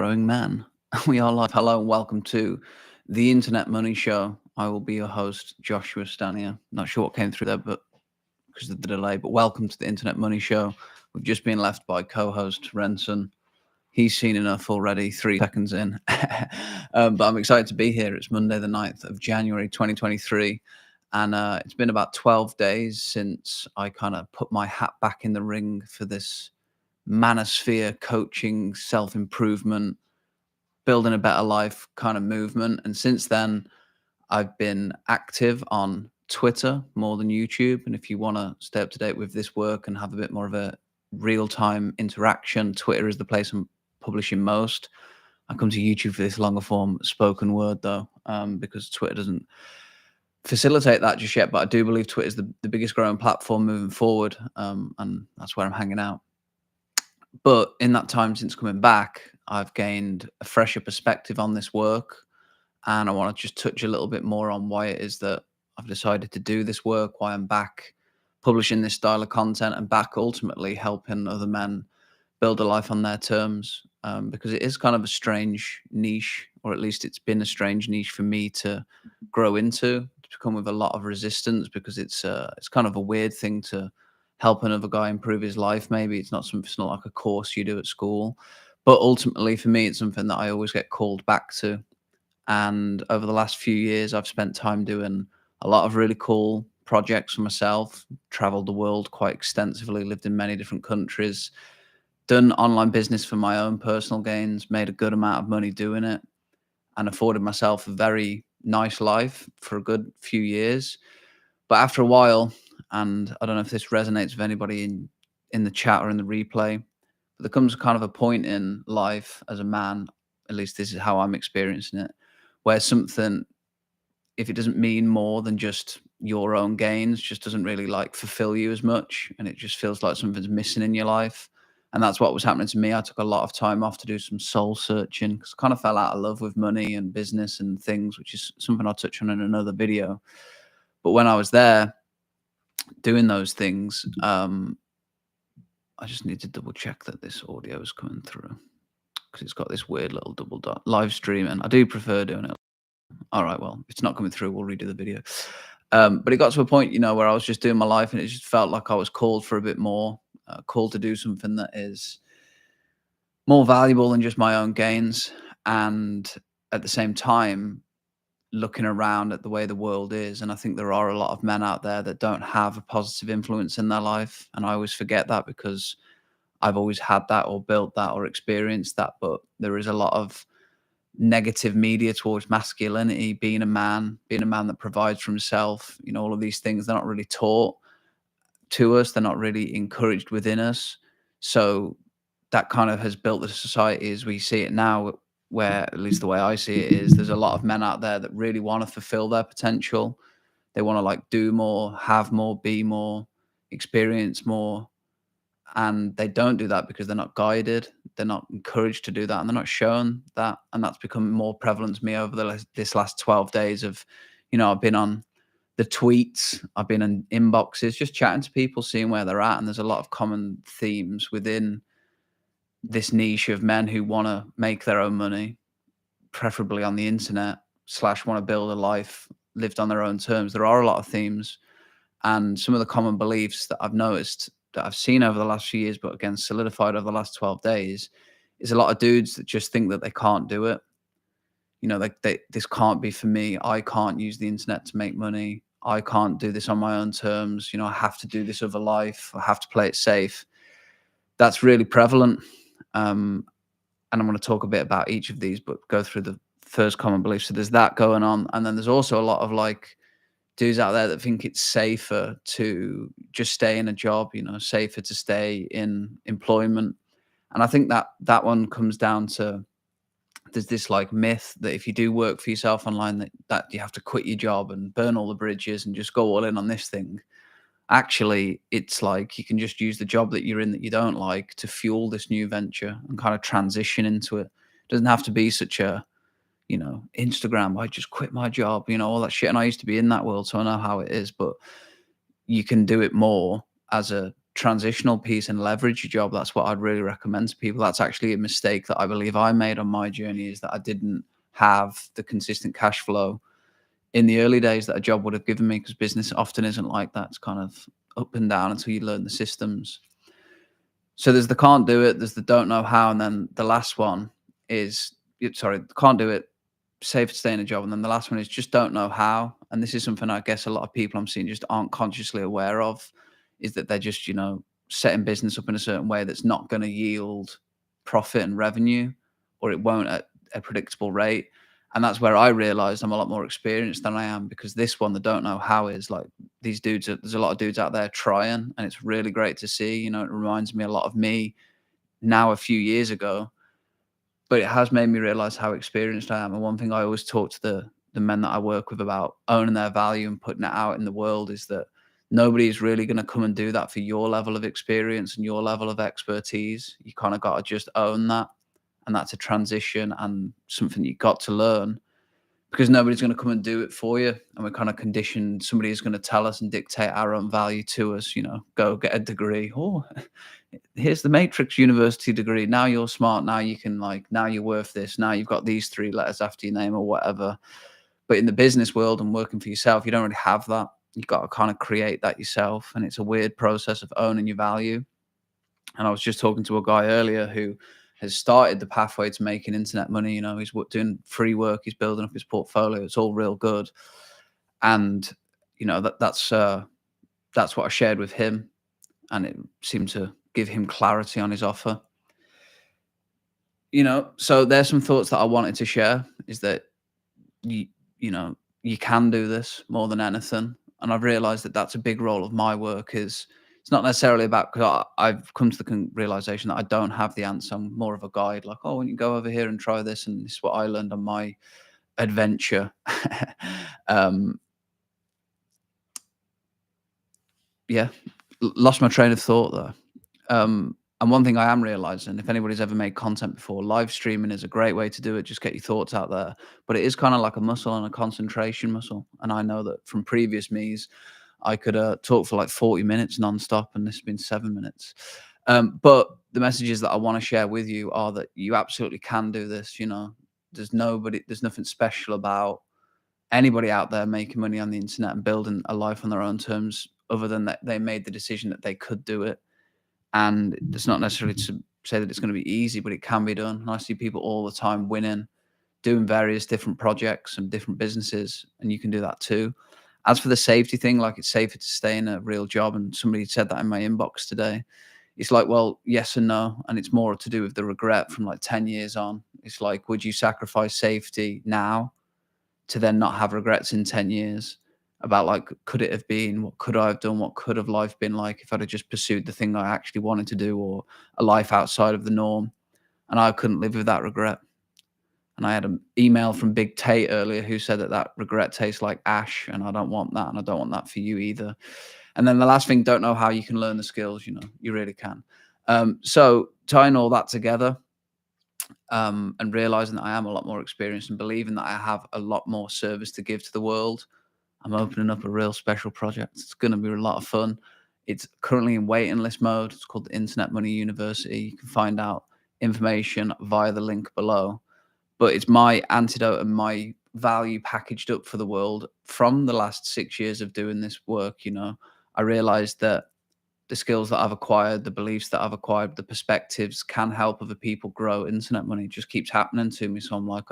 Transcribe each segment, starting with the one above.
growing man. We are live. Hello and welcome to the Internet Money Show. I will be your host, Joshua Stanier. Not sure what came through there, but because of the delay. But welcome to the Internet Money Show. We've just been left by co-host Renson. He's seen enough already, 3 seconds in. But I'm excited to be here. It's Monday, the 9th of January, 2023. And it's been about 12 days since I kind of put my hat back in the ring for this manosphere coaching, self-improvement, building a better life kind of movement. And since then, I've been active on Twitter more than YouTube. And if you want to stay up to date with this work and have a bit more of a real-time interaction, Twitter is the place I'm publishing most. I come to YouTube for this longer form spoken word though, because Twitter doesn't facilitate that just yet. But I do believe Twitter is the biggest growing platform moving forward, and that's where I'm hanging out. But in that time since coming back, I've gained a fresher perspective on this work. And I want to just touch a little bit more on why it is that I've decided to do this work, why I'm back publishing this style of content and back ultimately helping other men build a life on their terms. Because it is kind of a strange niche, or at least it's been a strange niche for me to grow into. It's come with a lot of resistance because it's kind of a weird thing to help another guy improve his life. Maybe it's not like a course you do at school, but ultimately for me, it's something that I always get called back to. And over the last few years, I've spent time doing a lot of really cool projects for myself, traveled the world quite extensively, lived in many different countries, done online business for my own personal gains, made a good amount of money doing it, and afforded myself a very nice life for a good few years. But after a while, and I don't know if this resonates with anybody in the chat or in the replay, but there comes kind of a point in life as a man, at least this is how I'm experiencing it, where something, if it doesn't mean more than just your own gains, just doesn't really like fulfill you as much. And it just feels like something's missing in your life. And that's what was happening to me. I took a lot of time off to do some soul searching because I kind of fell out of love with money and business and things, which is something I'll touch on in another video. But when I was there doing those things, I just need to double check that this audio is coming through because it's got this weird little double dot live stream. And I do prefer doing it. All right, well, if it's not coming through, we'll redo the video. But it got to a point, where I was just doing my life and it just felt like I was called for a bit more, called to do something that is more valuable than just my own gains. And at the same time, looking around at the way the world is. And I think there are a lot of men out there that don't have a positive influence in their life. And I always forget that because I've always had that or built that or experienced that. But there is a lot of negative media towards masculinity, being a man that provides for himself, all of these things, they're not really taught to us. They're not really encouraged within us. So that kind of has built the society as we see it now, where at least the way I see it is there's a lot of men out there that really want to fulfill their potential. They want to like do more, have more, be more, experience more. And they don't do that because they're not guided. They're not encouraged to do that. And they're not shown that. And that's become more prevalent to me over this last 12 days of, I've been on the tweets, I've been in inboxes, just chatting to people, seeing where they're at. And there's a lot of common themes within this niche of men who want to make their own money, preferably on the internet, / want to build a life lived on their own terms. There are a lot of themes. And some of the common beliefs that I've noticed that I've seen over the last few years, but again, solidified over the last 12 days, is a lot of dudes that just think that they can't do it. This can't be for me. I can't use the internet to make money. I can't do this on my own terms. I have to do this other life. I have to play it safe. That's really prevalent. And I'm going to talk a bit about each of these, but go through the first common belief. So there's that going on. And then there's also a lot of like dudes out there that think it's safer to just stay in a job, safer to stay in employment. And I think that one comes down to, there's this like myth that if you do work for yourself online, that you have to quit your job and burn all the bridges and just go all in on this thing. Actually, it's like you can just use the job that you're in that you don't like to fuel this new venture and kind of transition into it. It doesn't have to be such a, Instagram, I just quit my job, all that shit. And I used to be in that world, so I know how it is, but you can do it more as a transitional piece and leverage your job, that's what I'd really recommend to people. That's actually a mistake that I believe I made on my journey, is that I didn't have the consistent cash flow in the early days that a job would have given me, because business often isn't like that. It's kind of up and down until you learn the systems. So there's the can't do it, there's the don't know how, and then the last one is sorry, can't do it, safe to stay in a job, and then the last one is just don't know how. And this is something I guess a lot of people I'm seeing just aren't consciously aware of, is that they're just, setting business up in a certain way that's not going to yield profit and revenue, or it won't at a predictable rate. And that's where I realized I'm a lot more experienced than I am, because this one, the don't know how, is like, these dudes there's a lot of dudes out there trying, and it's really great to see. It reminds me a lot of me now a few years ago, but it has made me realize how experienced I am. And one thing I always talk to the men that I work with about owning their value and putting it out in the world is that nobody's really going to come and do that for your level of experience and your level of expertise. You kind of got to just own that. And that's a transition and something you got to learn, because nobody's going to come and do it for you. And we're kind of conditioned. Somebody is going to tell us and dictate our own value to us, go get a degree. Oh, here's the Matrix University degree. Now you're smart. Now you can, now you're worth this. Now you've got these 3 letters after your name or whatever. But in the business world and working for yourself, you don't really have that. You've got to kind of create that yourself. And it's a weird process of owning your value. And I was just talking to a guy earlier who has started the pathway to making internet money. He's doing free work. He's building up his portfolio. It's all real good. And, that's what I shared with him. And it seemed to give him clarity on his offer. So there's some thoughts that I wanted to share, is that you can do this more than anything. And I've realized that that's a big role of my work. Is it's not necessarily about, because I've come to the realization that I don't have the answer. I'm more of a guide, like, oh, when you go over here and try this, and this is what I learned on my adventure. Yeah, lost my train of thought there. And one thing I am realizing, if anybody's ever made content before, live streaming is a great way to do it. Just get your thoughts out there. But it is kind of like a muscle and a concentration muscle. And I know that from previous me's, I could talk for like 40 minutes nonstop, and this has been 7 minutes. But the messages that I want to share with you are that you absolutely can do this. There's nothing special about anybody out there making money on the internet and building a life on their own terms, other than that they made the decision that they could do it. And it's not necessarily to say that it's going to be easy, but it can be done. And I see people all the time winning, doing various different projects and different businesses, and you can do that too. As for the safety thing, like, it's safer to stay in a real job, and somebody said that in my inbox today. It's like, well, yes and no. And it's more to do with the regret from like 10 years on. It's like, would you sacrifice safety now to then not have regrets in 10 years about, like, could it have been, what could I have done, what could have life been like if I'd have just pursued the thing I actually wanted to do, or a life outside of the norm. And I couldn't live with that regret. And I had an email from Big Tate earlier who said that regret tastes like ash, and I don't want that, and I don't want that for you either. And then the last thing, don't know how you can learn the skills. You really can. So tying all that together, and realizing that I am a lot more experienced, and believing that I have a lot more service to give to the world, I'm opening up a real special project. It's going to be a lot of fun. It's currently in waiting list mode. It's called the Internet Money University. You can find out information via the link below. But it's my antidote and my value packaged up for the world from the last 6 years of doing this work. I realized that the skills that I've acquired, the beliefs that I've acquired, the perspectives can help other people grow internet money. It just keeps happening to me. So I'm like,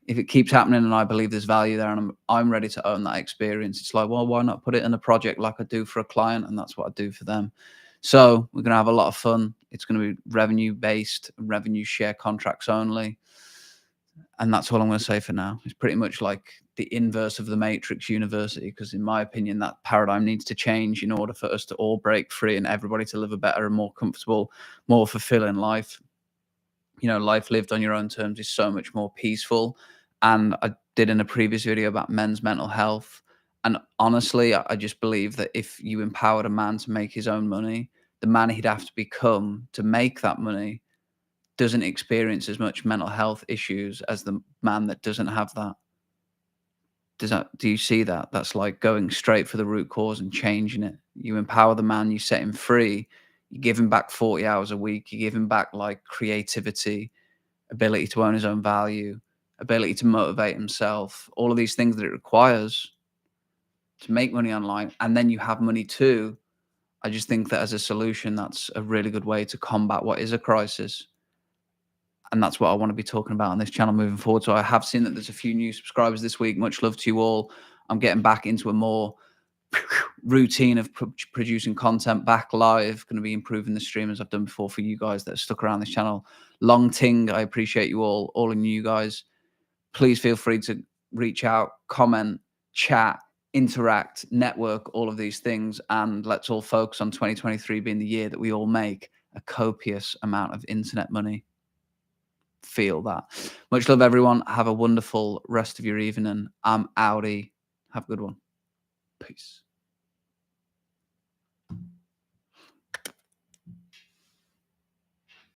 if it keeps happening and I believe there's value there, and I'm ready to own that experience, it's like, well, why not put it in a project like I do for a client? And that's what I do for them. So we're going to have a lot of fun. It's going to be revenue based, revenue share contracts only. And that's all I'm going to say for now. It's pretty much like the inverse of the Matrix University, because in my opinion, that paradigm needs to change in order for us to all break free and everybody to live a better and more comfortable, more fulfilling life. Life lived on your own terms is so much more peaceful. And I did in a previous video about men's mental health. And honestly, I just believe that if you empowered a man to make his own money, the man he'd have to become to make that money doesn't experience as much mental health issues as the man that doesn't have that. Do you see that? That's like going straight for the root cause and changing it You empower the man, you set him free, you give him back 40 hours a week, you give him back like creativity, ability to own his own value, ability to motivate himself, all of these things that it requires to make money online. And then you have money too. I just think that as a solution, that's a really good way to combat what is a crisis. And that's what I want to be talking about on this channel moving forward. So I have seen that there's a few new subscribers this week. Much love to you all. I'm getting back into a more routine of producing content back live. Going to be improving the stream as I've done before for you guys that are stuck around this channel. Long ting, I appreciate you all of you guys. Please feel free to reach out, comment, chat, interact, network, all of these things. And let's all focus on 2023 being the year that we all make a copious amount of internet money. Feel that. Much love, everyone. Have a wonderful rest of your evening. I'm outie. Have a good one. Peace.